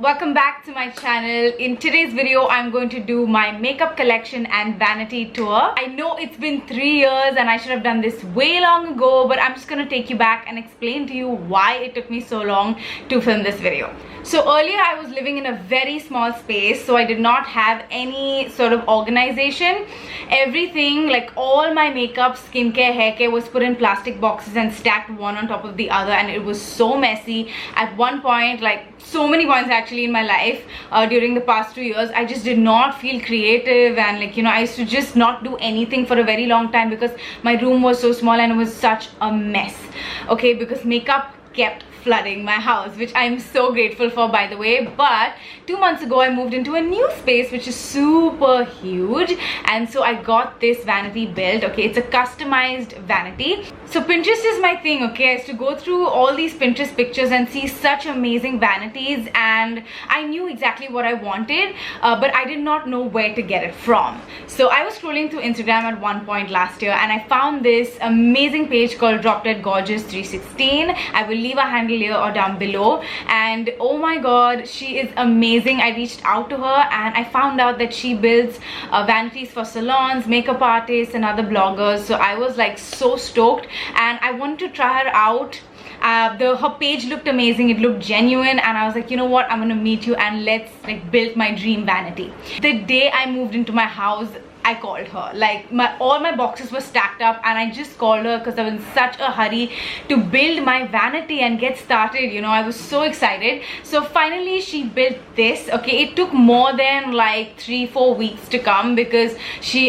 Welcome back to my channel. In today's video I'm going to do my makeup collection and vanity tour. I know it's been 3 years and I should have done this way long ago, but I'm just going to take you back and explain to you why it took me so long to film this video. So earlier I was living in a very small space, so I did not have any sort of organization. Everything, like all my makeup, skincare, hair care was put in plastic boxes and stacked one on top of the other, and it was so messy. At one point, like so many points actually in my life during the past 2 years, I just did not feel creative, and I used to just not do anything for a very long time because my room was so small and it was such a mess. Okay, because makeup kept flooding my house, which I'm so grateful for, by the way. But 2 months ago I moved into a new space which is super huge, and so I got this vanity built. Okay, it's a customized vanity. So Pinterest is my thing. Okay, I used to go through all these Pinterest pictures and see such amazing vanities, and I knew exactly what I wanted, but I did not know where to get it from. So I was scrolling through Instagram at one point last year and I found this amazing page called Drop Dead Gorgeous 316. I will leave a handle here or down below, and oh my god, she is amazing. I reached out to her and I found out that she builds vanities for salons, makeup artists and other bloggers. So I was like so stoked and I wanted to try her out. Her page looked amazing, it looked genuine, and I was like, you know what, I'm gonna meet you and let's build my dream vanity. The day I moved into my house, I called her. Like all my boxes were stacked up and I just called her because I was in such a hurry to build my vanity and get started. I was so excited. So finally she built this. Okay, it took more than like 3-4 weeks to come because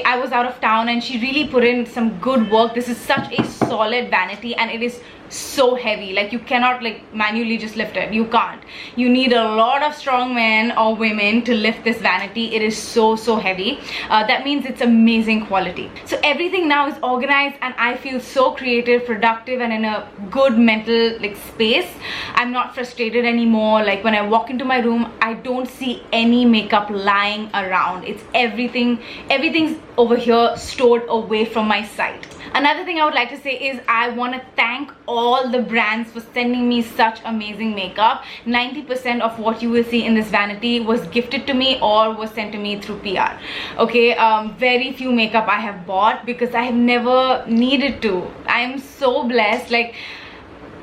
I was out of town, and she really put in some good work. This is such a solid vanity and it is so heavy. Like you cannot manually just lift it. You can't. You need a lot of strong men or women to lift this vanity. It is so heavy. That means it's amazing quality. So everything now is organized and I feel so creative, productive, and in a good mental space. I'm not frustrated anymore. Like when I walk into my room, I don't see any makeup lying around. It's everything's over here stored away from my sight. Another thing I would like to say is I want to thank all the brands for sending me such amazing makeup. 90% of what you will see in this vanity was gifted to me or was sent to me through PR. Okay, very few makeup I have bought because I have never needed to. I am so blessed.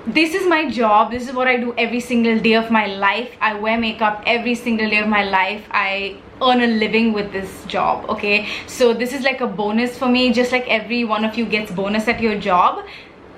This is my job. This is what I do every single day of my life. I wear makeup every single day of my life. I earn a living with this job. Okay, so this is like a bonus for me, just like every one of you gets bonus at your job.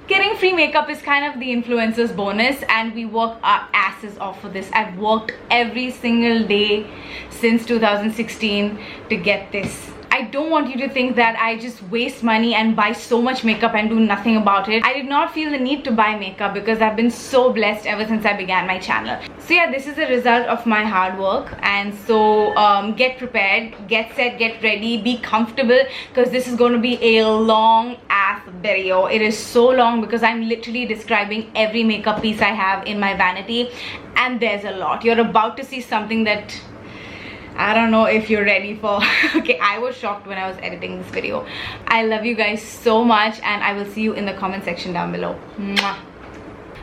Getting free makeup is kind of the influencer's bonus, and we work our asses off for this. I've worked every single day since 2016 to get this. I don't want you to think that I just waste money and buy so much makeup and do nothing about it. I did not feel the need to buy makeup because I've been so blessed ever since I began my channel. So yeah, this is a result of my hard work, and so get prepared, get set, get ready, be comfortable, because this is going to be a long ass video. It is so long because I'm literally describing every makeup piece I have in my vanity, and there's a lot. You're about to see something that I don't know if you're ready for. Okay, I was shocked when I was editing this video. I love you guys so much, and I will see you in the comment section down below. Mwah.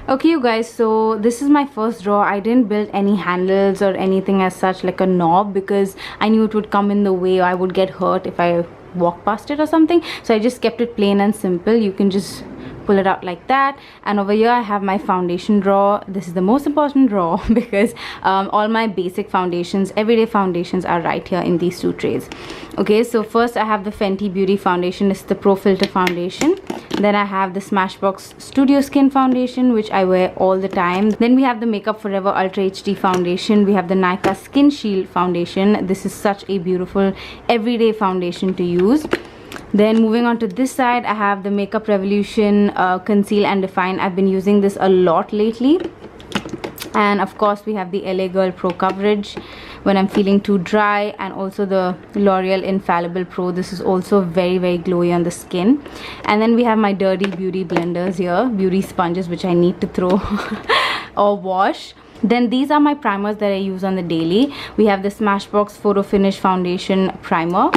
Okay you guys, so this is my first drawer. I didn't build any handles or anything as such, like a knob, because I knew it would come in the way. I would get hurt if I walk past it or something. So I just kept it plain and simple. You can just pull it out like that. And over here I have my foundation drawer. This is the most important drawer because all my basic foundations, everyday foundations, are right here in these two trays. Okay, so first I have the Fenty Beauty foundation. It's the Pro Filter foundation. Then I have the Smashbox Studio Skin foundation, which I wear all the time. Then we have the Makeup Forever Ultra HD foundation. We have the Nykaa Skin Shield foundation. This is such a beautiful everyday foundation to use. Then moving on to this side, I have the Makeup Revolution Conceal and Define. I've been using this a lot lately. And of course we have the LA Girl Pro Coverage when I'm feeling too dry, and also the L'Oreal Infallible Pro. This is also very glowy on the skin. And then we have my Dirty Beauty blenders here, beauty sponges, which I need to throw or wash. Then these are my primers that I use on the daily. We have the Smashbox Photo Finish Foundation Primer.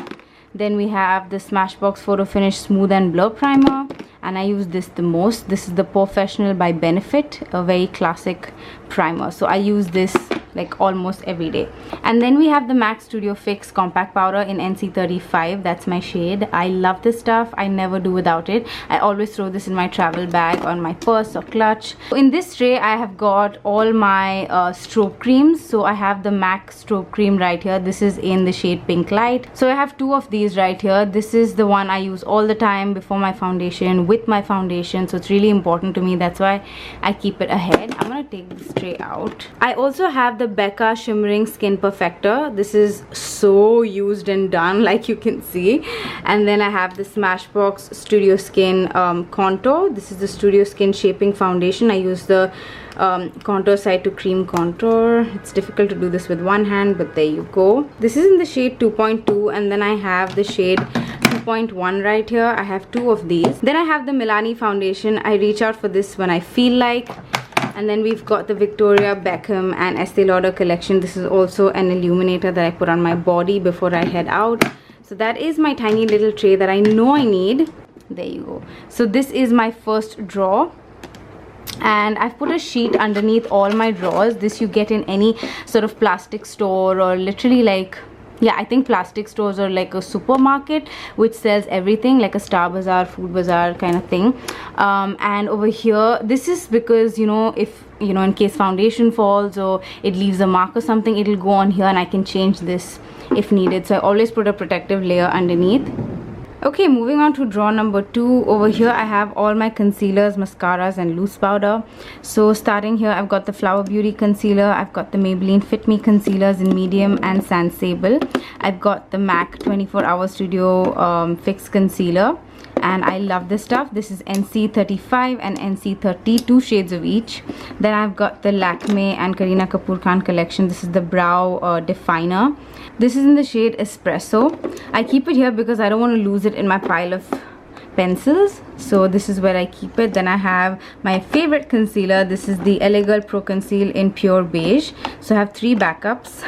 Then we have the Smashbox Photo Finish Smooth and Blur Primer, and I use this the most. This is the Professional by Benefit, a very classic primer. So I use this like almost every day. And then we have the MAC Studio Fix compact powder in NC35. That's my shade. I love this stuff. I never do without it. I always throw this in my travel bag, on my purse or clutch. In this tray I have got all my strobe creams. So I have the MAC strobe cream right here. This is in the shade Pink Light. So I have two of these right here. This is the one I use all the time before my foundation, with my foundation, so it's really important to me. That's why I keep it ahead. I'm gonna take this tray out. I also have the Becca Shimmering Skin Perfector. This is so used and done, like you can see. And then I have the Smashbox Studio Skin Contour. This is the Studio Skin Shaping Foundation. I use the contour side to cream contour. It's difficult to do this with one hand, but there you go. This is in the shade 2.2, and then I have the shade 2.1 right here. I have two of these. Then I have the Milani foundation. I reach out for this when I feel like. And then we've got the Victoria Beckham and Estee Lauder collection. This is also an illuminator that I put on my body before I head out. So that is my tiny little tray that I know I need. There you go. So this is my first drawer. And I've put a sheet underneath all my drawers. This you get in any sort of plastic store, or literally like, yeah, I think plastic stores or like a supermarket which sells everything, like a Star Bazaar, Food Bazaar kind of thing. And over here, this is because, you know, if you know, in case foundation falls or it leaves a mark or something, it'll go on here and I can change this if needed. So I always put a protective layer underneath. Okay, moving on to drawer number 2. Over here I have all my concealers, mascaras and loose powder. So starting here, I've got the Flower Beauty concealer. I've got the Maybelline Fit Me concealers in medium and Sand Sable. I've got the MAC 24 Hour Studio Fix concealer. And I love this stuff. This is NC35 and NC30, 2 shades of each. Then I've got the Lakme and Kareena Kapoor Khan collection. This is the brow definer. This is in the shade Espresso. I keep it here because I don't want to lose it in my pile of pencils. So this is where I keep it. Then I have my favorite concealer. This is the LA Girl Pro Conceal in Pure Beige. So I have 3 backups.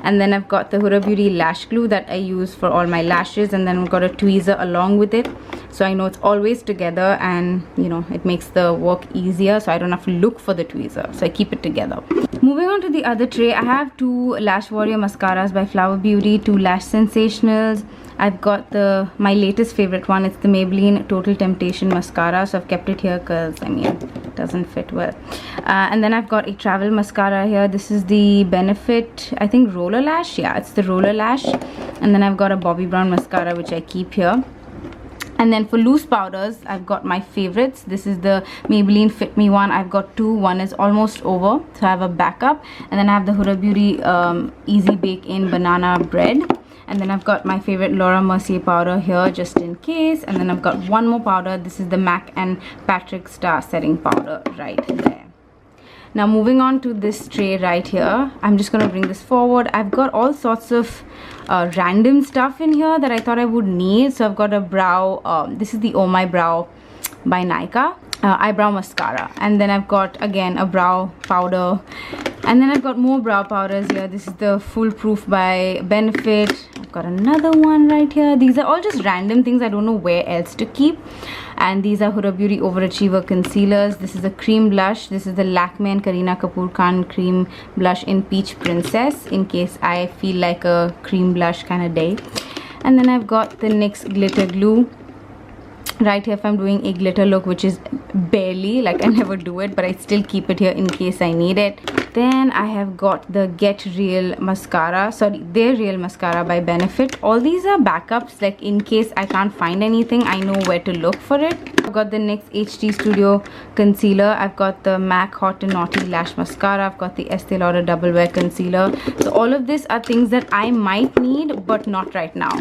And then I've got the Huda Beauty lash glue that I use for all my lashes. And then I've got a tweezer along with it. So I know it's always together, and you know, it makes the work easier, so I don't have to look for the tweezer. So I keep it together. Moving on to the other tray, I have 2 Lash Warrior mascaras by Flower Beauty, 2 Lash Sensationals. I've got my latest favorite one. It's the Maybelline Total Temptation mascara. So I've kept it here because, I mean, it doesn't fit well. And then I've got a travel mascara here. This is the Benefit, I think, Roller Lash. Yeah, it's the Roller Lash. And then I've got a Bobbi Brown mascara, which I keep here. And then for loose powders, I've got my favorites. This is the Maybelline Fit Me one. I've got 2. One is almost over, so I have a backup. And then I have the Huda Beauty Easy Bake In Banana Bread. And then I've got my favorite Laura Mercier powder here, just in case. And then I've got one more powder. This is the MAC and Patrick Star Setting Powder right there. Now moving on to this tray right here, I'm just going to bring this forward. I've got all sorts of random stuff in here that I thought I would need. So I've got a brow, this is the Oh My Brow by Nykaa eyebrow mascara. And then I've got again a brow powder. And then I've got more brow powders here. This is the Foolproof by Benefit. I've got another one right here. These are all just random things I don't know where else to keep. And these are Huda Beauty Overachiever concealers. This is a cream blush. This is the Lakme and Kareena Kapoor Khan cream blush in Peach Princess, in case I feel like a cream blush kind of day. And then I've got the NYX glitter glue right here if I'm doing a glitter look, which is barely, like I never do it, but I still keep it here in case I need it. Then I have got the Get Real mascara, sorry, They're Real mascara by Benefit. All these are backups, like in case I can't find anything, I know where to look for it. I've got the NYX HD Studio concealer. I've got the MAC Hot and Naughty lash mascara. I've got the Estee Lauder Double Wear concealer. So all of this are things that I might need, but not right now.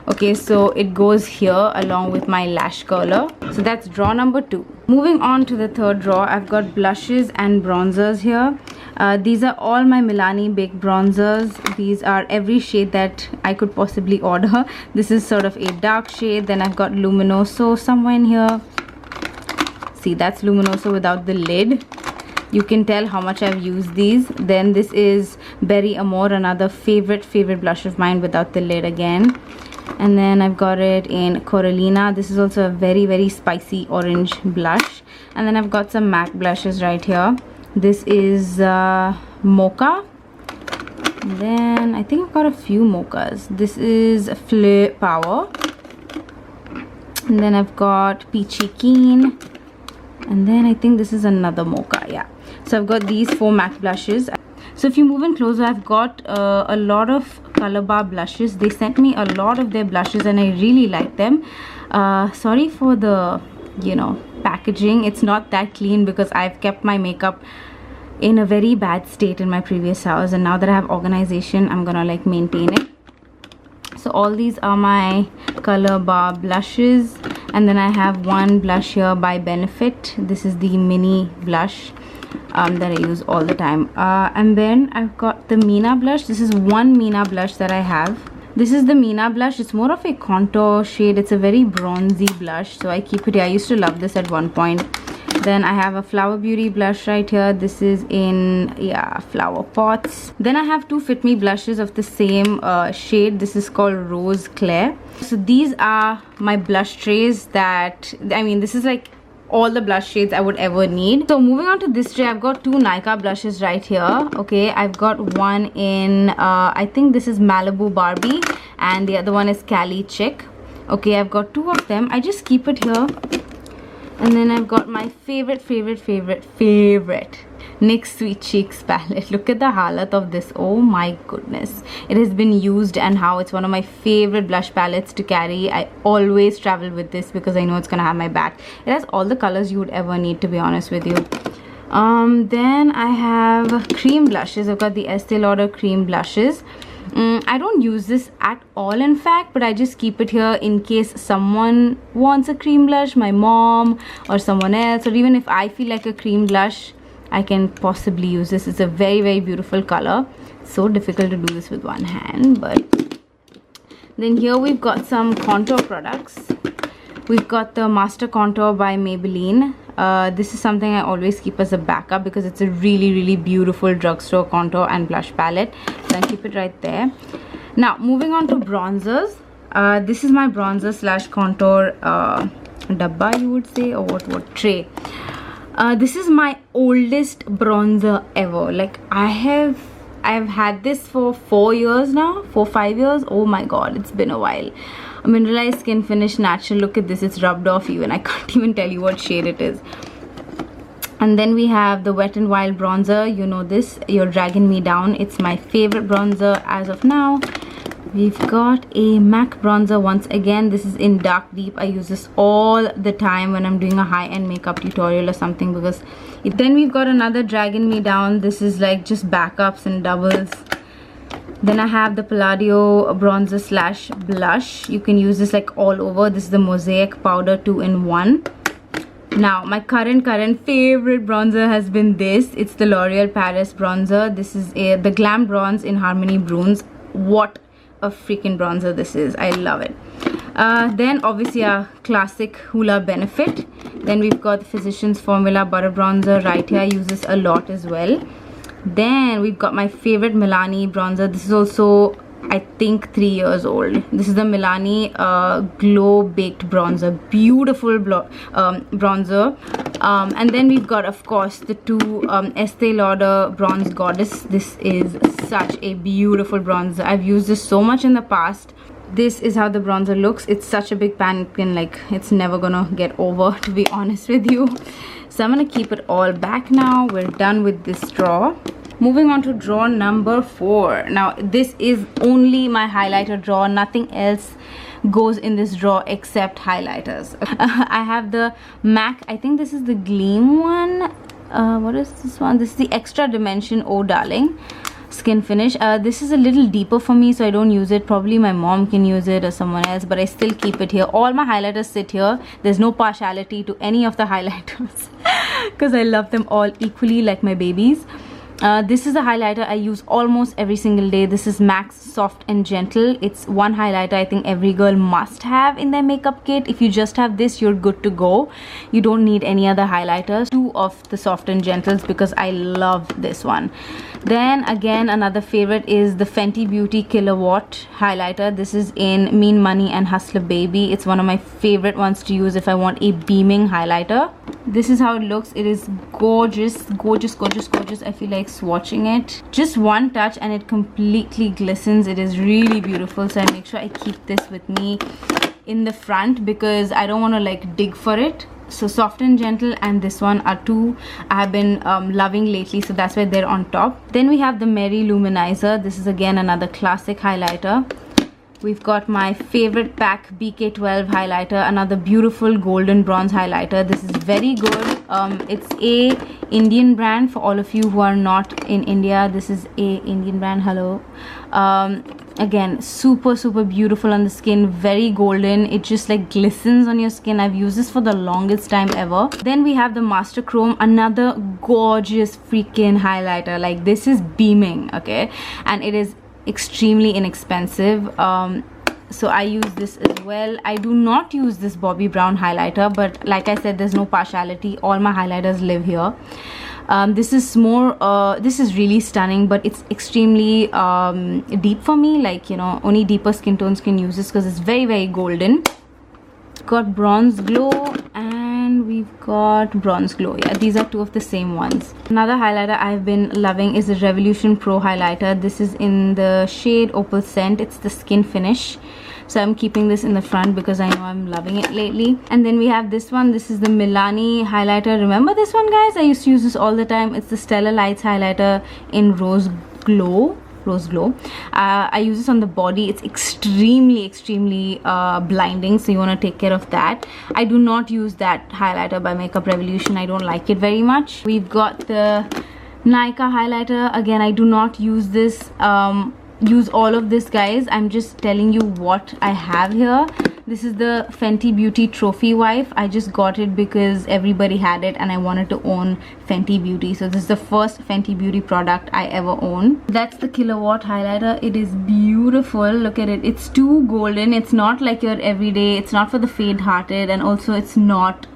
Okay, so it goes here along with my lash curler. So that's drawer number 2. Moving on to the third drawer, I've got blushes and bronzers here. These are all my Milani Baked bronzers. These are every shade that I could possibly order. This is sort of a dark shade. Then I've got Luminoso somewhere in here. See, that's Luminoso without the lid. You can tell how much I've used these. Then this is Berry Amore, another favorite blush of mine without the lid again. And then I've got it in Coralina. This is also a very spicy orange blush. And then I've got some MAC blushes right here. This is Mocha. And then I think I've got a few mochas. This is Fleur Power. And then I've got Peachy Keen. And then I think this is another mocha. Yeah. So I've got these 4 MAC blushes. So if you move in closer, I've got a lot of Color Bar blushes. They sent me a lot of their blushes and I really like them. Sorry for the, you know, packaging. It's not that clean because I've kept my makeup in a very bad state in my previous house, and now that I have organization, I'm gonna like maintain it. So all these are my Color Bar blushes, and then I have one blush here by Benefit. This is the mini blush that I use all the time, and then I've got the Mina blush. This is one Mina blush that I have. This is the Mina blush. It's more of a contour shade. It's a very bronzy blush, so I keep it here. I used to love this at one point. Then I have a Flower Beauty blush right here. This is in, yeah, Flower Pots. Then I have 2 Fit Me blushes of the same shade. This is called Rose Claire. So these are my blush trays that, I mean, this is like all the blush shades I would ever need. So moving on to this tray, I've got 2 Nykaa blushes right here. Okay, I've got one in I think this is Malibu Barbie, and the other one is Cali Chick. Okay, I've got 2 of them. I just keep it here. And then I've got my favorite NYX Sweet Cheeks palette. Look at the halat of this. Oh my goodness, it has been used, and how it's one of my favorite blush palettes to carry. I always travel with this because I know it's gonna have my back. It has all the colors you would ever need, to be honest with you. Then I have cream blushes. I've got the Estee Lauder cream blushes. I don't use this at all, in fact, but I just keep it here in case someone wants a cream blush, my mom or someone else, or even if I feel like a cream blush, I can possibly use this. It's a very beautiful color. So difficult to do this with one hand. But then here we've got some contour products. We've got the Master Contour by Maybelline. This is something I always keep as a backup because it's a really beautiful drugstore contour and blush palette. So I keep it right there. Now moving on to bronzers. This is my bronzer slash contour dabba, you would say, or what tray. This is my oldest bronzer ever. Like I have had this for 4 years now, 4-5 years. Oh my god, it's been a while. A mineralized skin finish, natural. Look at this, it's rubbed off even. I can't even tell you what shade it is. And then we have the Wet n Wild bronzer. You know this, You're Dragging Me Down. It's my favorite bronzer as of now. We've got a MAC bronzer once again. This is in Dark Deep. I use this all the time when I'm doing a high-end makeup tutorial or something, because then we've got another Dragging Me Down. This is like just backups and doubles. Then I have the Palladio bronzer slash blush. You can use this like all over. This is the Mosaic powder 2-in-1. Now my current favorite bronzer has been this. It's the L'Oreal Paris bronzer. This is the Glam Bronze in Harmony Brunes. What a freaking bronzer this is. I love it. Then obviously our classic Hoola Benefit. Then we've got the Physicians Formula Butter Bronzer right here. I use this a lot as well. Then we've got my favorite Milani bronzer. This is also, I think, 3 years old. This is the Milani Glow Baked Bronzer. Beautiful bronzer. And then we've got, of course, the 2 Estee Lauder Bronze Goddess. This is such a beautiful bronzer. I've used this so much in the past. This is how the bronzer looks. It's such a big pan, it's never gonna get over, to be honest with you. So I'm gonna keep it all back now. We're done with this drawer. Moving on to drawer number 4. Now this is only my highlighter drawer. Nothing else goes in this drawer except highlighters. I have the MAC, I think this is the Gleam one. What is this one? This is the Extra Dimension Oh Darling skin finish. This is a little deeper for me, so I don't use it. Probably my mom can use it or someone else, but I still keep it here. All my highlighters sit here. There's no partiality to any of the highlighters because I love them all equally like my babies. This is a highlighter I use almost every single day. This is MAC's Soft and Gentle. It's one highlighter I think every girl must have in their makeup kit. If you just have this, you're good to go. You don't need any other highlighters. 2 of the Soft and Gentles because I love this one. Then again, another favorite is the Fenty Beauty Kilowatt highlighter. This is in Mean Money and Hustler Baby. It's one of my favorite ones to use if I want a beaming highlighter. This is how it looks. It is gorgeous, gorgeous, gorgeous, gorgeous. I feel like swatching it. Just one touch and it completely glistens. It is really beautiful. So I make sure I keep this with me in the front because I don't want to like dig for it. So Soft and Gentle and this one are two I have been loving lately, so that's why they're on top. Then we have the Merry Luminizer. This is again another classic highlighter. We've got my favorite pack BK12 highlighter, another beautiful golden bronze highlighter. This is very good. It's a Indian brand for all of you who are not in India. This is a Indian brand. Hello. Again, super beautiful on the skin, very golden. It just like glistens on your skin. I've used this for the longest time ever. Then we have the Master Chrome, another gorgeous freaking highlighter. Like this is beaming, okay, and it is extremely inexpensive. So I use this as well. I do not use this Bobbi Brown highlighter, but like I said, there's no partiality. All my highlighters live here. This is more this is really stunning, but it's extremely deep for me. Like, you know, only deeper skin tones can use this because it's very golden. Got Bronze Glow and we've got Bronze Glow. Yeah, these are two of the same ones. Another highlighter I've been loving is the Revolution Pro highlighter. This is in the shade Opal Scent. It's the skin finish, so I'm keeping this in the front because I know I'm loving it lately. And then we have this one. This is the Milani highlighter. Remember this one, guys? I used to use this all the time. It's the Stellar Lights highlighter in Rose Glow. I use this on the body. It's extremely blinding, so you want to take care of that. I do not use that highlighter by Makeup Revolution. I don't like it very much. We've got the Nykaa highlighter. Again, I do not use this use all of this, guys. I'm just telling you what I have here. This is the Fenty Beauty Trophy Wife. I just got it because everybody had it and I wanted to own Fenty Beauty. So this is the first Fenty Beauty product I ever own. That's the Kilowatt highlighter. It is beautiful. Look at it. It's too golden. It's not like your everyday. It's not for the faint-hearted, and also it's not,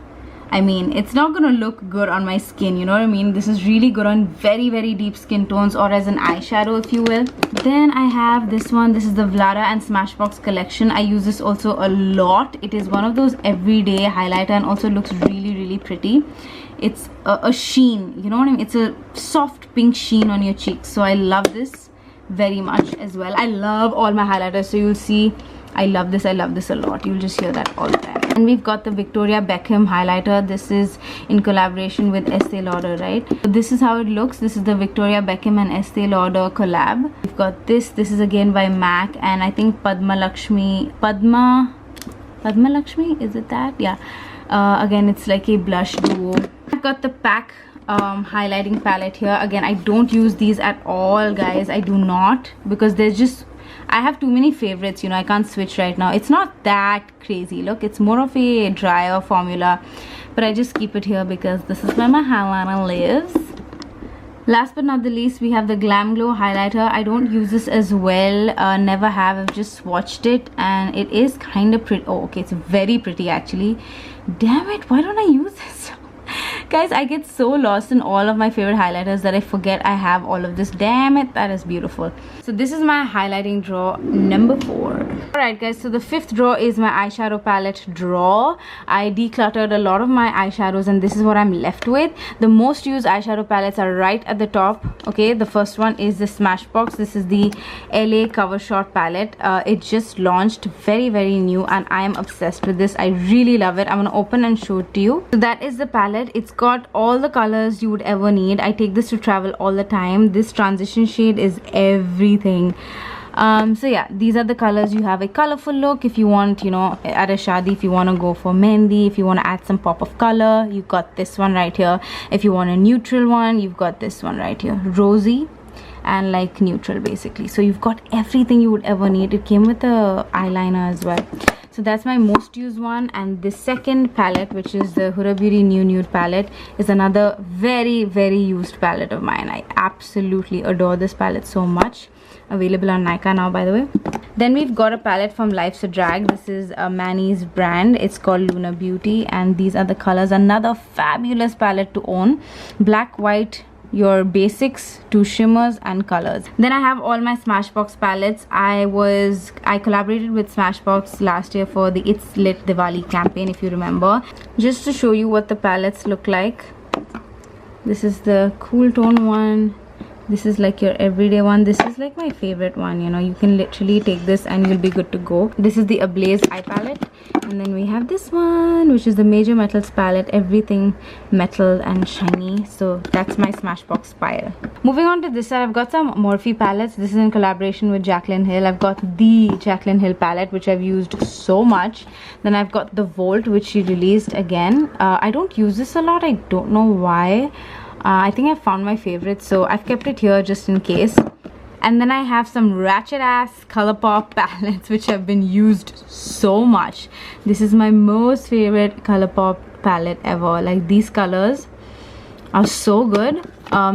I mean, it's not gonna look good on my skin, you know what I mean? This is really good on very deep skin tones, or as an eyeshadow, if you will. Then I have this one. This is the Vlada and Smashbox collection. I use this also a lot. It is one of those everyday highlighter and also looks really pretty. It's a sheen, you know what I mean? It's a soft pink sheen on your cheeks, so I love this very much as well. I love all my highlighters, so you'll see I love this a lot. You'll just hear that all the time. And we've got the Victoria Beckham highlighter. This is in collaboration with Estee Lauder, right? So this is how it looks. This is the Victoria Beckham and Estee Lauder collab. We've got this. This is again by MAC, and I think Padma Lakshmi, is it that? Yeah. Again, it's like a blush duo. I've got the PAC highlighting palette here. Again, I don't use these at all, guys. I do not, because there's just, I have too many favorites, you know. I can't switch right now. It's not that crazy. Look, it's more of a drier formula, but I just keep it here because this is where my highlighter lives. Last but not the least, we have the Glam Glow highlighter. I don't use this as well, never have. I've just swatched it and it is kind of pretty. Oh, okay, it's very pretty actually. Damn it, why don't I use this? Guys, I get so lost in all of my favorite highlighters that I forget I have all of this. Damn it, that is beautiful. So this is my highlighting drawer number 4. Alright guys, so the 5th drawer is my eyeshadow palette drawer. I decluttered a lot of my eyeshadows and this is what I'm left with. The most used eyeshadow palettes are right at the top. Okay, the first one is the Smashbox. This is the LA Cover Shot palette. It just launched, very new, and I am obsessed with this. I really love it. I'm gonna open and show it to you. So that is the palette. It's got all the colors you would ever need. I take this to travel all the time. This transition shade is everything. So yeah, these are the colors. You have a colorful look if you want, you know, at a shadi, if you want to go for mehndi, if you want to add some pop of color, you've got this one right here. If you want a neutral one, you've got this one right here, rosy and like neutral basically. So you've got everything you would ever need. It came with a eyeliner as well. So that's my most used one. And the second palette, which is the Huda Beauty New Nude palette, is another very used palette of mine. I absolutely adore this palette so much. Available on Nykaa now, by the way. Then we've got a palette from Life's a Drag. This is Manny's brand. It's called Luna Beauty, and these are the colors. Another fabulous palette to own. Black, white, your basics to shimmers and colors. Then I have all my Smashbox palettes. I collaborated with Smashbox last year for the It's Lit Diwali campaign, if you remember. Just to show you what the palettes look like. This is the cool tone one. This is like your everyday one. This is like my favorite one, you know. You can literally take this and you'll be good to go. This is the Ablaze eye palette. And then we have this one, which is the Major Metals palette. Everything metal and shiny. So that's my Smashbox pile. Moving on to this side, I've got some Morphe palettes. This is in collaboration with Jaclyn Hill. I've got the Jaclyn Hill palette, which I've used so much. Then I've got the Volt, which she released again. I don't use this a lot. I don't know why. I think I found my favorite, so I've kept it here just in case. And then I have some ratchet ass ColourPop palettes which have been used so much. This is my most favorite ColourPop palette ever. Like, these colors are so good.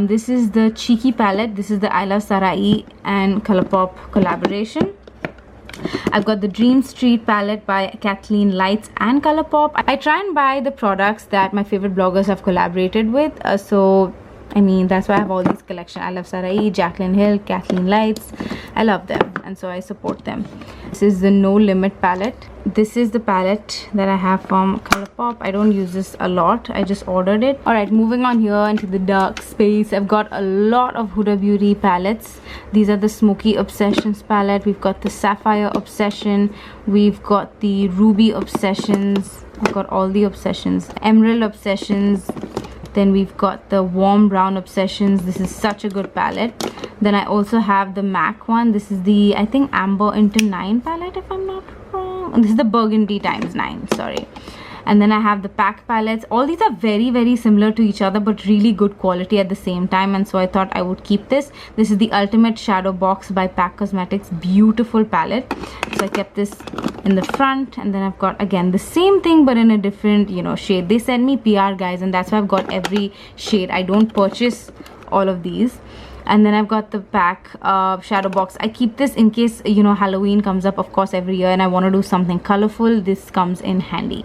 This is the Cheeky palette. This is the I Love Sarai and ColourPop collaboration. I've got the Dream Street palette by Kathleen Lights and ColourPop. I try and buy the products that my favorite bloggers have collaborated with. So I mean, that's why I have all these collections. I Love Sarai, Jaclyn Hill, Kathleen Lights. I love them, and so I support them. This is the No Limit palette. This is the palette that I have from ColourPop. I don't use this a lot. I just ordered it. Alright, moving on here into the dark space. I've got a lot of Huda Beauty palettes. These are the Smoky Obsessions palette. We've got the Sapphire Obsession. We've got the Ruby Obsessions. We've got all the Obsessions. Emerald Obsessions. Then we've got the Warm Brown Obsessions. This is such a good palette. Then I also have the MAC one. This is the, I think, Amber into 9 palette, if I'm not wrong. This is the Burgundy times 9, sorry. And then I have the PAC palettes. All these are very, very similar to each other, but really good quality at the same time. And so I thought I would keep this. This is the Ultimate Shadow Box by PAC Cosmetics. Beautiful palette. So I kept this in the front. And then I've got, again, the same thing, but in a different, you know, shade. They send me PR, guys, and that's why I've got every shade. I don't purchase all of these. And then I've got the PAC shadow box. I keep this in case, you know, Halloween comes up, of course, every year, and I want to do something colorful. This comes in handy.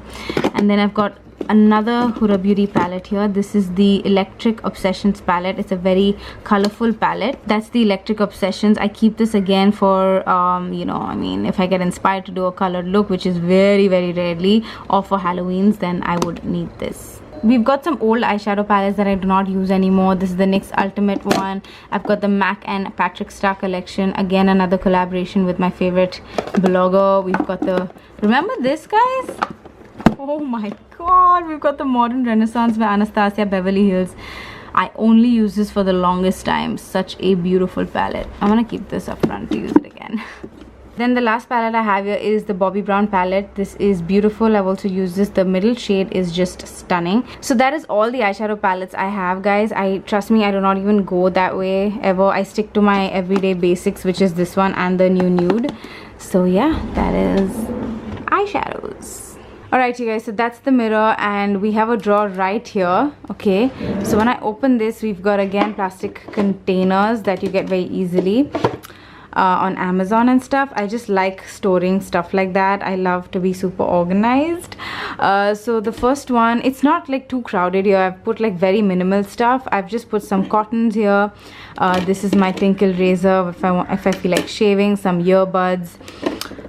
And then I've got another Huda Beauty palette here. This is the Electric Obsessions palette. It's a very colorful palette. That's the Electric Obsessions. I keep this again for you know, I mean, if I get inspired to do a colored look, which is very, very rarely, or for Halloweens, then I would need this. We've got some old eyeshadow palettes that I do not use anymore. This is the NYX Ultimate one. I've got the MAC and Patrick Star collection. Again, another collaboration with my favorite blogger. We've got the, remember this, guys? Oh my god, we've got the Modern Renaissance by Anastasia Beverly Hills. I only use this for the longest time. Such a beautiful palette. I'm gonna keep this up front to use it again. Then the last palette I have here is the Bobbi Brown palette. This is beautiful. I've also used this. The middle shade is just stunning. So that is all the eyeshadow palettes I have, guys. Trust me, I do not even go that way ever. I stick to my everyday basics, which is this one and the new nude. So yeah, that is eyeshadows. Alright, you guys, so that's the mirror, and we have a drawer right here. Okay, so when I open this, we've got, again, plastic containers that you get very easily on Amazon and stuff. I just like storing stuff like that. I love to be super organized. So the first one, it's not like too crowded here. I've put like very minimal stuff. I've just put some cottons here. This is my Tinkle razor if I feel like shaving. Some earbuds,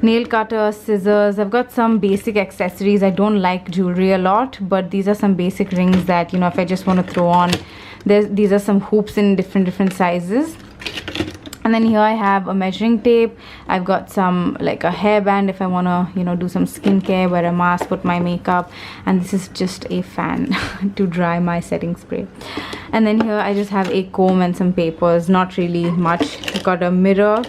nail cutter, scissors. I've got some basic accessories. I don't like jewelry a lot, but these are some basic rings that, you know, if I just want to throw on. These are some hoops in different sizes. And then here I have a measuring tape. I've got some, like, a hairband if I want to, you know, do some skincare, wear a mask, put my makeup. And this is just a fan to dry my setting spray. And then here I just have a comb and some papers. Not really much. I've got a mirror.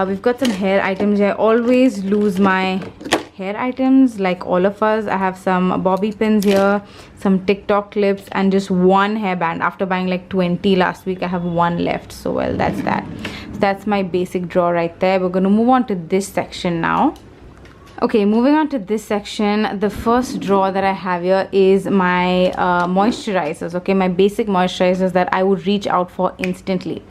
We've got some hair items. I always lose my hair items, like all of us. I have some bobby pins here, some TikTok clips, and just one hairband. After buying like 20 last week, I have one left. So well, that's that. So that's my basic drawer right there. We're going to move on to this section now. Okay, moving on to this section, the first drawer that I have here is my moisturizers, okay, my basic moisturizers that I would reach out for instantly.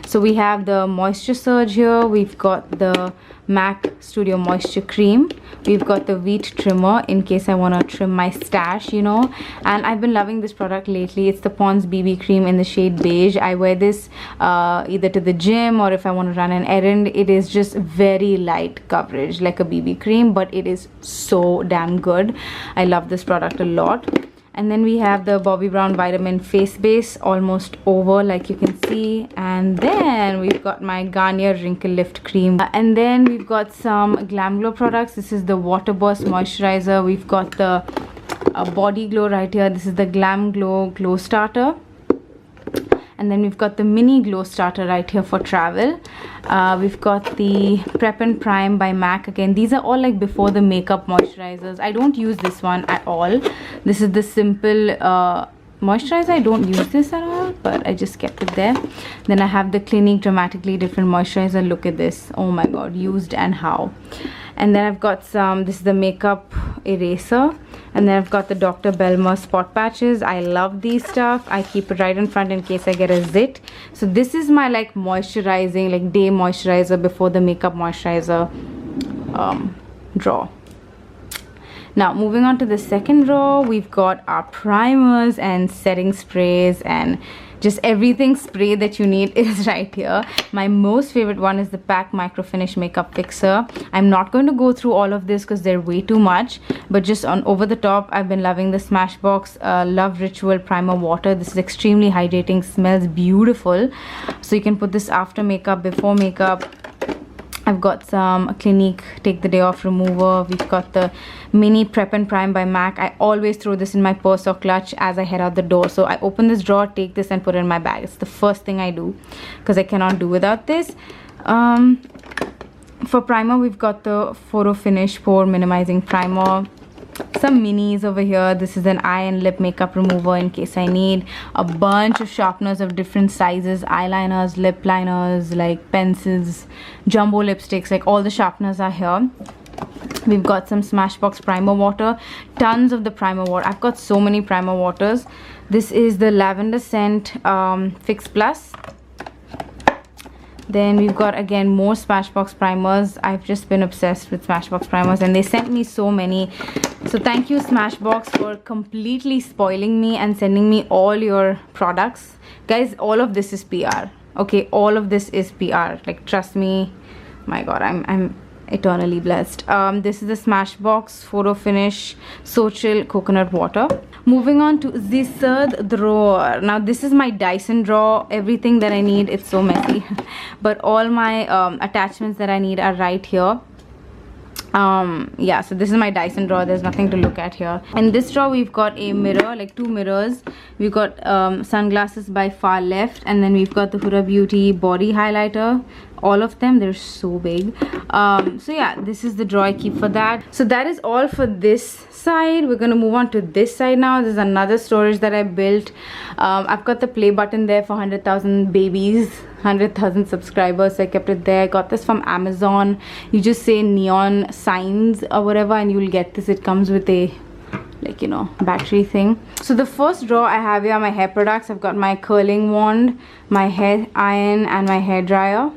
So we have the Moisture Surge here, we've got the MAC Studio Moisture Cream. We've got the wheat trimmer in case I want to trim my stash, you know. And I've been loving this product lately. It's the Pond's BB cream in the shade beige. I wear this either to the gym or if I want to run an errand. It is just very light coverage, like a BB cream, but it is so damn good. I love this product a lot. And then we have the Bobbi Brown Vitamin Face Base, almost over like you can see. And then we've got my Garnier Wrinkle Lift Cream. And then we've got some Glam Glow products. This is the Water Burst Moisturizer. We've got the Body Glow right here. This is the Glam Glow Glow Starter. And then we've got the Mini Glow Starter right here for travel. We've got the Prep and Prime by MAC. Again, these are all like before the makeup moisturizers. I don't use this one at all. This is the Simple moisturizer. I don't use this at all, but I just kept it there. Then I have the Clinique Dramatically Different Moisturizer. Look at this. Oh my god, used and how. And then I've got some, this is the makeup eraser. And then I've got the Dr. Belmer spot patches. I love these stuff. I keep it right in front in case I get a zit. So this is my like moisturizing, like day moisturizer before the makeup moisturizer drawer. Now moving on to the second drawer, we've got our primers and setting sprays and just everything spray that you need is right here. My most favorite one is the PAC Micro Finish Makeup Fixer. I'm not going to go through all of this because they're way too much, but just on over the top, I've been loving the Smashbox Love Ritual Primer Water. This is extremely hydrating, smells beautiful. So you can put this after makeup, before makeup. I've got some Clinique Take the Day Off Remover. We've got the Mini Prep and Prime by MAC. I always throw this in my purse or clutch as I head out the door. So I open this drawer, take this and put it in my bag. It's the first thing I do because I cannot do without this. For primer, we've got the Photo Finish Pore Minimizing Primer. Some minis over here. This is an eye and lip makeup remover in case I need. A bunch of sharpeners of different sizes, eyeliners, lip liners, like pencils, jumbo lipsticks, like all the sharpeners are here. We've got some Smashbox primer water, tons of the primer water. I've got so many primer waters. This is the lavender scent Fix Plus. Then we've got again more Smashbox primers. I've just been obsessed with Smashbox primers and they sent me so many. So thank you Smashbox for completely spoiling me and sending me all your products. Guys, all of this is PR. Okay, all of this is PR. Like trust me. My god, I'm eternally blessed. This is the Smashbox Photo Finish Social Coconut Water. Moving on to the third drawer. Now this is my Dyson drawer. Everything that I need, it's so messy, but all my attachments that I need are right here. Yeah, so this is my Dyson drawer. There's nothing to look at here. In this drawer we've got a mirror, like two mirrors. We've got sunglasses by Far Left, and then we've got the Huda Beauty body highlighter. All of them, they're so big. So yeah, this is the drawer I keep for that. So that is all for this side. We're gonna move on to this side now. There's another storage that I built. I've got the play button there for 100,000 babies, 100,000 subscribers, so I kept it there. Got this from Amazon. You just say neon signs or whatever and you'll get this. It comes with a, like, you know, battery thing. So the first drawer I have here are my hair products. I've got my curling wand, my hair iron and my hair dryer.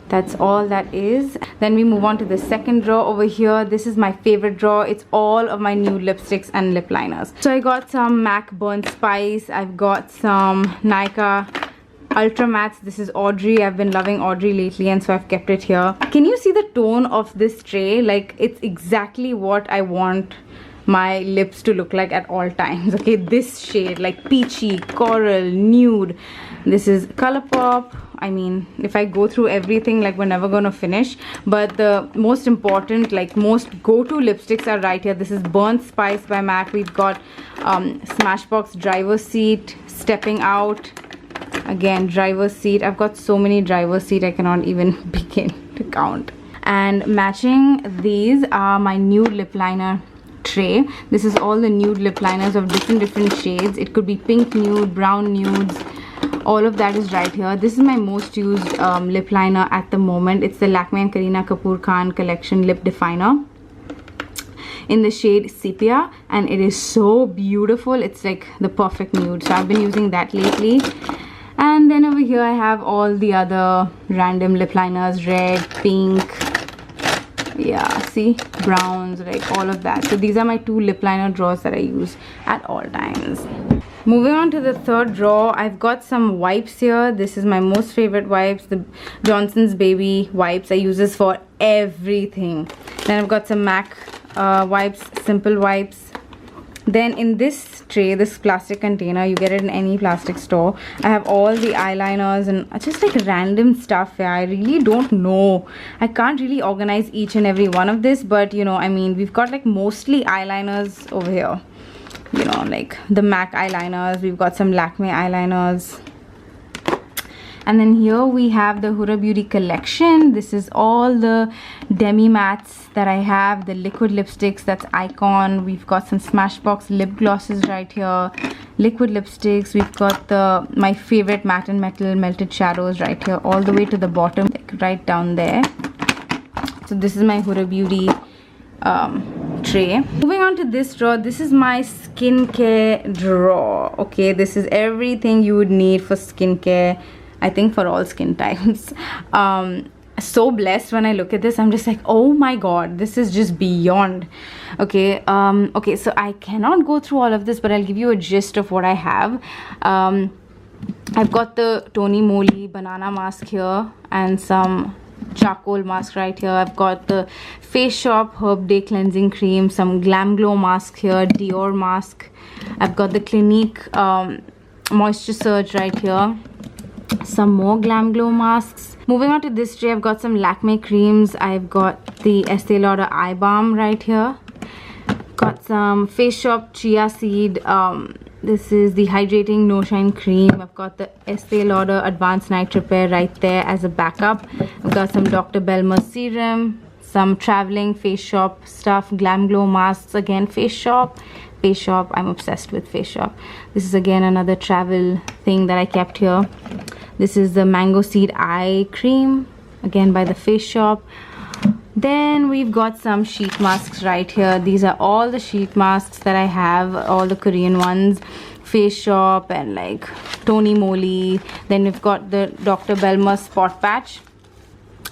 That's all that is. Then we move on to the second drawer over here. This is my favorite drawer. It's all of my nude lipsticks and lip liners. So I got some MAC Burnt Spice. I've got some Nykaa Ultra Mattes. This is Audrey. I've been loving Audrey lately and so I've kept it here. Can you see the tone of this tray? Like, it's exactly what I want my lips to look like at all times. Okay, this shade, like peachy, coral, nude. This is ColourPop. I mean, if I go through everything, like, we're never gonna finish, but the most important, like most go-to lipsticks are right here. This is Burnt Spice by MAC. We've got Smashbox Driver's Seat, Stepping Out, again Driver's Seat. I've got so many Driver's Seat I cannot even begin to count. And matching these are my nude lip liner tray. This is all the nude lip liners of different shades. It could be pink nude, brown nudes, all of that is right here. This is my most used lip liner at the moment. It's the Lakme and Kareena Kapoor Khan Collection Lip Definer in the shade Sepia, and it is so beautiful. It's like the perfect nude, so I've been using that lately. And then over here I have all the other random lip liners, red, pink, Yeah, see, browns, like all of that. So these are my 2 lip liner drawers that I use at all times. Moving on to the third drawer, I've got some wipes here. This is my most favorite wipes, the Johnson's Baby wipes. I use this for everything. Then I've got some MAC wipes, simple wipes. Then in this tray, this plastic container, you get it in any plastic store, I have all the eyeliners and just like random stuff. Yeah, I really don't know, I can't really organize each and every one of this, but you know, I mean, we've got like mostly eyeliners over here, you know, like the MAC eyeliners, we've got some Lakme eyeliners. And then here we have the Huda Beauty collection. This is all the demi mattes that I have, the liquid lipsticks, that's Icon. We've got some Smashbox lip glosses right here, liquid lipsticks. We've got my favorite matte and metal melted shadows right here, all the way to the bottom, like right down there. So this is my Huda Beauty tray. Moving on to this drawer, this is my skincare drawer. Okay, this is everything you would need for skincare, I think for all skin types. So blessed when I look at this. I'm just like, oh my god, this is just beyond. Okay, okay, so I cannot go through all of this, but I'll give you a gist of what I have. I've got the Tony Moly banana mask here and some charcoal mask right here. I've got the Face Shop Herb Day cleansing cream, some Glam Glow mask here, Dior mask. I've got the Clinique moisture surge right here, some more Glam Glow masks. Moving on to this tray, I've got some Lakme creams. I've got the Estee Lauder eye balm right here, got some Face Shop chia seed, this is the hydrating no shine cream. I've got the Estee Lauder advanced night repair right there as a backup. I've got some Dr. Belmer serum, some traveling Face Shop stuff, Glam Glow masks, again Face Shop. I'm obsessed with Face Shop. This is again another travel thing that I kept here. This is the mango seed eye cream, again by the Face Shop. Then we've got some sheet masks right here. These are all the sheet masks that I have, all the Korean ones, Face Shop and like Tony Moly. Then we've got the Dr. Belmer spot patch.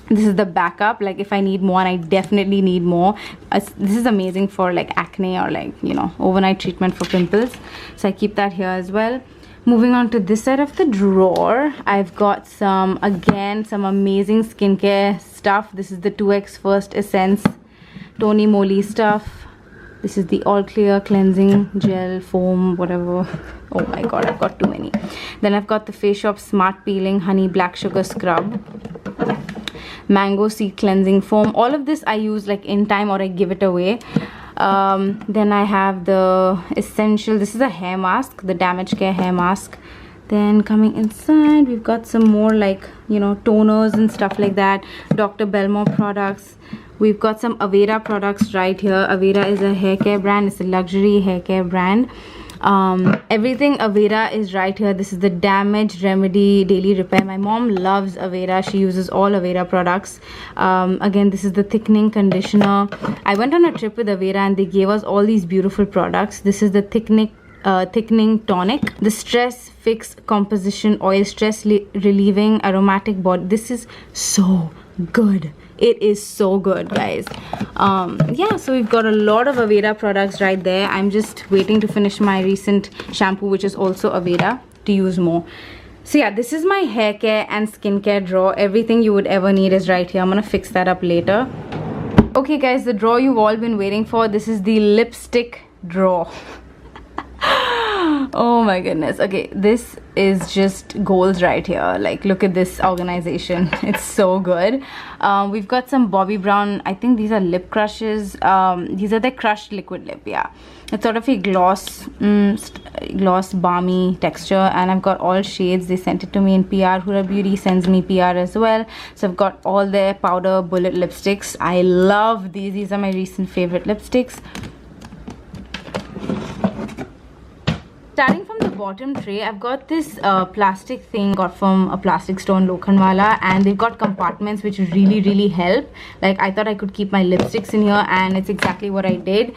This is the backup, like if I need more, and I definitely need more. This is amazing for like acne or like, you know, overnight treatment for pimples, so I keep that here as well. Moving on to this side of the drawer, I've got some, again, some amazing skincare stuff. This is the 2X First Essence Tony Moly stuff. This is the All Clear cleansing gel foam, whatever. Oh my god, I've got too many. Then I've got the Face Shop Smart Peeling Honey Black Sugar Scrub, Mango Seed cleansing foam. All of this I use like in time or I give it away. Then I have the essential, this is a hair mask, the Damage Care hair mask. Then coming inside, we've got some more like, you know, toners and stuff like that, Dr. Belmer products. We've got some Aveda products right here. Aveda is a hair care brand, it's a luxury hair care brand. Everything Aveda is right here. This is the Damage Remedy Daily Repair. My mom loves Aveda. She uses all Aveda products. Again, this is the thickening conditioner. I went on a trip with Aveda and they gave us all these beautiful products. This is the thickening tonic, the Stress Fix Composition Oil, stress relieving aromatic body. This is so good. It is so good, guys. Yeah, so we've got a lot of Aveda products right there. I'm just waiting to finish my recent shampoo, which is also Aveda, to use more. So yeah, this is my hair care and skincare drawer. Everything you would ever need is right here. I'm gonna fix that up later. Okay guys, the drawer you've all been waiting for. This is the lipstick drawer. Oh my goodness. Okay, this is just goals right here. Like, look at this organization. It's so good. We've got some Bobbi Brown, I think these are lip crushes. These are the crushed liquid lip. Yeah, it's sort of a gloss balmy texture, and I've got all shades. They sent it to me in PR. Huda Beauty sends me PR as well, so I've got all their powder bullet lipsticks. I love these are my recent favorite lipsticks. Starting from the bottom tray, I've got this plastic thing got from a plastic store in Lokhandwala, and they've got compartments which really help. Like, I thought I could keep my lipsticks in here, and it's exactly what I did.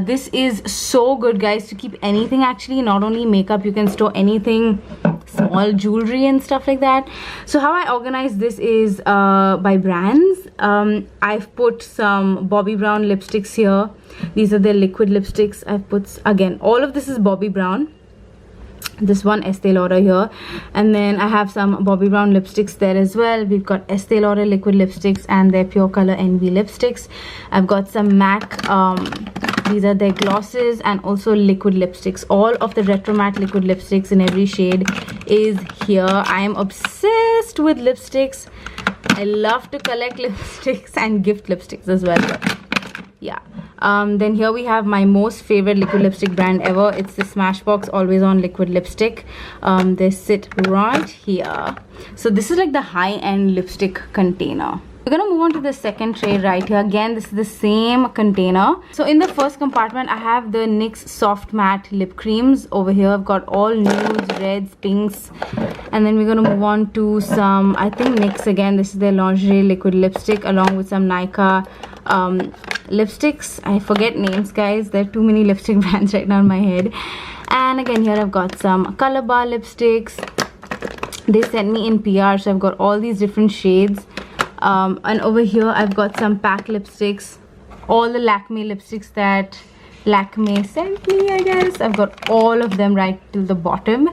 This is so good, guys, to keep anything. Actually, not only makeup, you can store anything, small jewelry and stuff like that. So how I organize this is by brands. I've put some Bobbi Brown lipsticks here. These are the liquid lipsticks. I've put, again, all of this is Bobbi Brown. This one Estee Lauder here, and then I have some Bobbi Brown lipsticks there as well. We've got Estee Lauder liquid lipsticks and their Pure Color Envy lipsticks. I've got some MAC, these are their glosses, and also liquid lipsticks. All of the retro matte liquid lipsticks in every shade is here. I am obsessed with lipsticks. I love to collect lipsticks and gift lipsticks as well. Yeah. Then here we have my most favorite liquid lipstick brand ever. It's the Smashbox Always On liquid lipstick. They sit right here. So this is like the high-end lipstick container. We're gonna move on to the second tray right here. Again, this is the same container. So in the first compartment, I have the NYX Soft Matte Lip Creams. Over here, I've got all nudes, reds, pinks. And then we're gonna move on to some, I think NYX again. This is their Lingerie Liquid Lipstick along with some Nykaa lipsticks. I forget names, guys. There are too many lipstick brands right now in my head. And again, here I've got some Color Bar lipsticks. They sent me in PR, so I've got all these different shades. And over here I've got some PAC lipsticks, all the Lakme lipsticks that Lakme sent me, I guess. I've got all of them right to the bottom.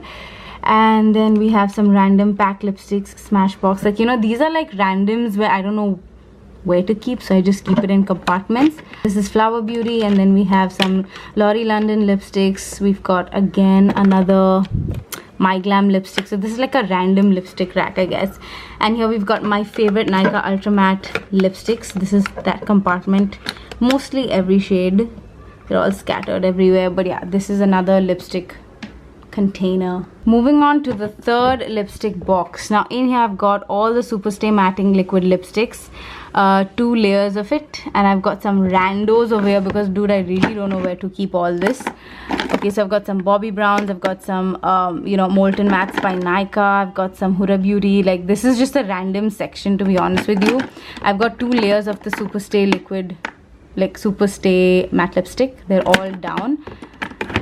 And then we have some random PAC lipsticks, Smashbox. Like, you know, these are like randoms where I don't know where to keep, so I just keep it in compartments. This is Flower Beauty, and then we have some Laurie London lipsticks. We've got again another My Glam lipstick. So this is like a random lipstick rack, I guess. And here we've got my favorite Nykaa Ultra Matte lipsticks. This is that compartment. Mostly every shade. They're all scattered everywhere, but yeah, this is another lipstick container. Moving on to the third lipstick box. Now in here I've got all the Superstay Matting liquid lipsticks, 2 layers of it, and I've got some randos over here because, dude, I really don't know where to keep all this. Okay, so I've got some Bobbi Browns, I've got some you know, Molten Mattes by Nykaa, I've got some Huda Beauty. Like, this is just a random section, to be honest with you. I've got 2 layers of the Superstay liquid, like Superstay matte lipstick. They're all down,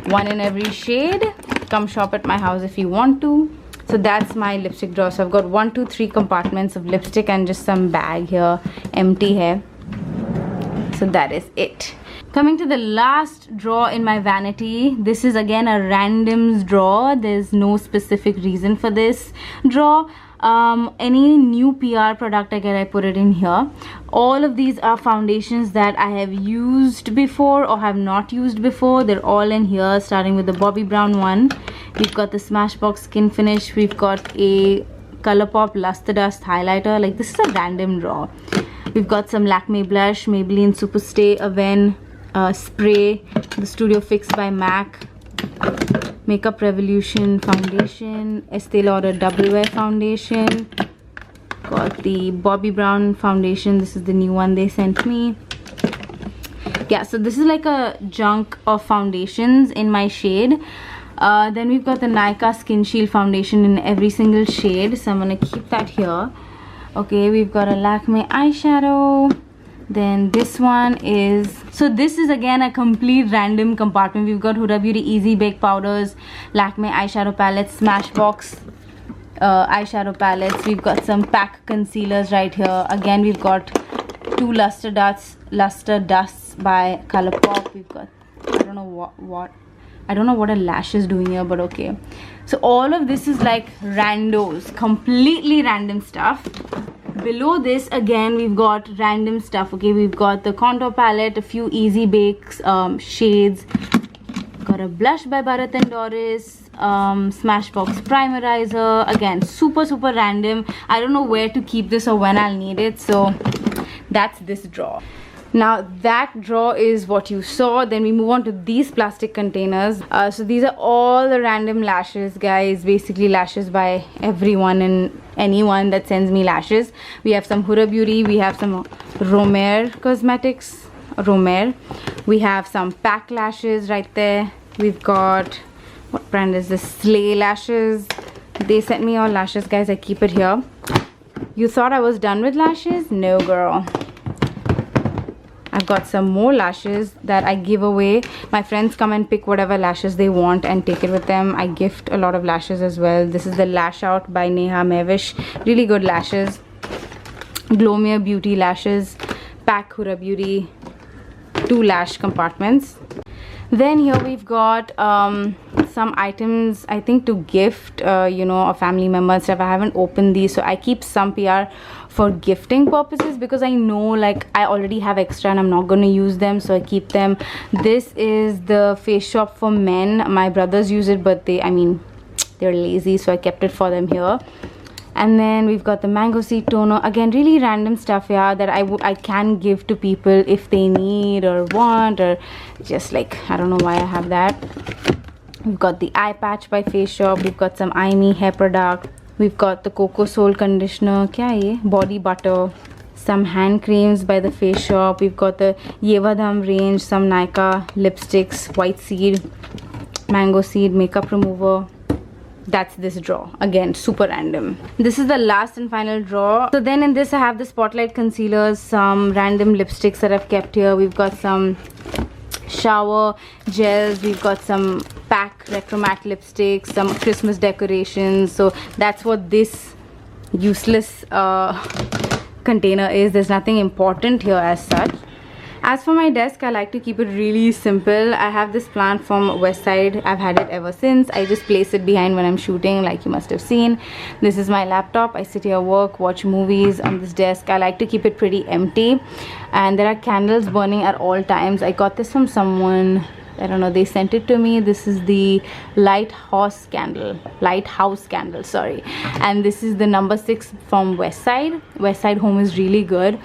1 in every shade. Come shop at my house if you want to. So that's my lipstick drawer. So I've got 1, 2, 3 compartments of lipstick and just some bag here, empty here. So that is it. Coming to the last drawer in my vanity. This is again a randoms drawer. There's no specific reason for this drawer. Any new PR product I get, I put it in here. All of these are foundations that I have used before or have not used before. They're all in here, starting with the Bobbi Brown one. We've got the Smashbox Skin Finish. We've got a Colourpop Luster Dust highlighter. Like, this is a random drawer. We've got some Lakme blush, Maybelline Superstay Aven spray, the Studio Fix by MAC, Makeup Revolution foundation, Estee Lauder Double Wear foundation, got the Bobbi Brown foundation. This is the new one they sent me. Yeah, so this is like a junk of foundations in my shade. Then we've got the Nykaa Skin Shield foundation in every single shade, so I'm gonna keep that here. Okay, we've got a Lakme eyeshadow. Then this one is, so this is again a complete random compartment. We've got Huda Beauty Easy Bake Powders, Lakme eyeshadow palettes, Smashbox eyeshadow palettes. We've got some PAC concealers right here. Again, we've got 2 luster dusts by Colourpop. We've got, I don't know what a lash is doing here, but okay. So all of this is like randos, completely random stuff. Below this, again, we've got random stuff. Okay, we've got the contour palette, a few Easy Bakes shades, got a blush by Bharat and Doris, Smashbox primerizer. Again, super random. I don't know where to keep this or when I'll need it, so that's this drawer. Now that drawer is what you saw. Then we move on to these plastic containers. So these are all the random lashes, guys. Basically lashes by everyone and anyone that sends me lashes. We have some Huda Beauty, we have some Romer Cosmetics, we have some PAC lashes right there. We've got, what brand is this? Slay lashes. They sent me all lashes, guys. I keep it here. You thought I was done with lashes? No, girl. I've got some more lashes that I give away. My friends come and pick whatever lashes they want and take it with them. I gift a lot of lashes as well. This is the Lash Out by Neha Mevish. Really good lashes. Glowmere Beauty lashes. Pack Hura Beauty. 2 lash compartments. Then here we've got some items, I think, to gift you know, a family member and stuff. I haven't opened these, so I keep some PR for gifting purposes because I know like I already have extra and I'm not going to use them, so I keep them. This is the Face Shop for Men. My brothers use it, but they're lazy, so I kept it for them here. And then we've got the Mango Seed Toner. Again, really random stuff here that I can give to people if they need or want, or just like, I don't know why I have that. We've got the Eye Patch by Face Shop. We've got some Eye Me hair product. We've got the Coco Soul Conditioner. Kya hai ye? Body butter. Some hand creams by the Face Shop. We've got the Yevadam range. Some Nykaa lipsticks. White Seed. Mango Seed makeup remover. That's this drawer. Again, super random. This is the last and final drawer. So then in this I have the Spotlight concealers, some random lipsticks that I've kept here. We've got some shower gels. We've got some Pack Retro Matte lipsticks, some Christmas decorations. So that's what this useless container is. There's nothing important here as such. As for my desk, I like to keep it really simple. I have this plant from West Side. I've had it ever since. I just place it behind when I'm shooting, like you must have seen. This is my laptop. I sit here, work, watch movies on this desk. I like to keep it pretty empty. And there are candles burning at all times. I got this from someone, I don't know, they sent it to me. This is the Lighthouse candle, sorry. And this is the number 6 from West Side. West Side Home is really good.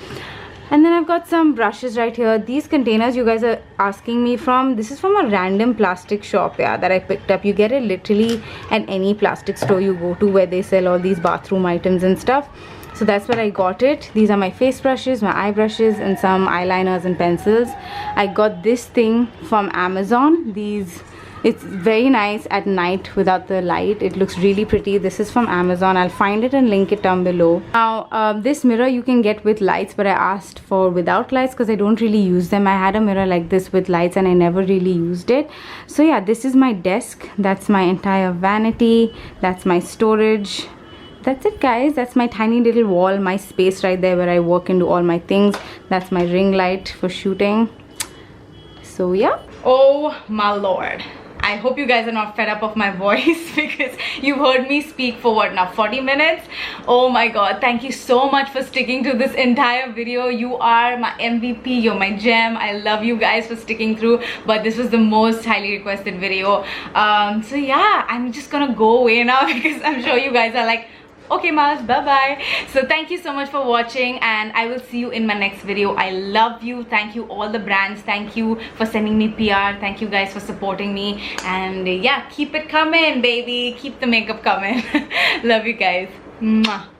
And then I've got some brushes right here. These containers you guys are asking me from, this is from a random plastic shop, yeah, that I picked up. You get it literally at any plastic store you go to where they sell all these bathroom items and stuff. So that's where I got it. These are my face brushes, my eye brushes, and some eyeliners and pencils. I got this thing from Amazon. It's very nice at night without the light. It looks really pretty. This is from Amazon. I'll find it and link it down below. Now, this mirror you can get with lights, but I asked for without lights because I don't really use them. I had a mirror like this with lights and I never really used it. So yeah, this is my desk. That's my entire vanity. That's my storage. That's it, guys. That's my tiny little wall, my space right there where I work and do all my things. That's my ring light for shooting. So yeah. Oh my lord. I hope you guys are not fed up of my voice because you've heard me speak for what now, 40 minutes? Oh my god, thank you so much for sticking to this entire video. You are my MVP, you're my gem. I love you guys for sticking through, but this was the most highly requested video. So yeah, I'm just gonna go away now because I'm sure you guys are like, okay Mars, bye bye. So thank you so much for watching and I will see you in my next video. I love you. Thank you all the brands. Thank you for sending me PR. Thank you guys for supporting me, and yeah, keep it coming, baby. Keep the makeup coming. Love you guys. Mwah.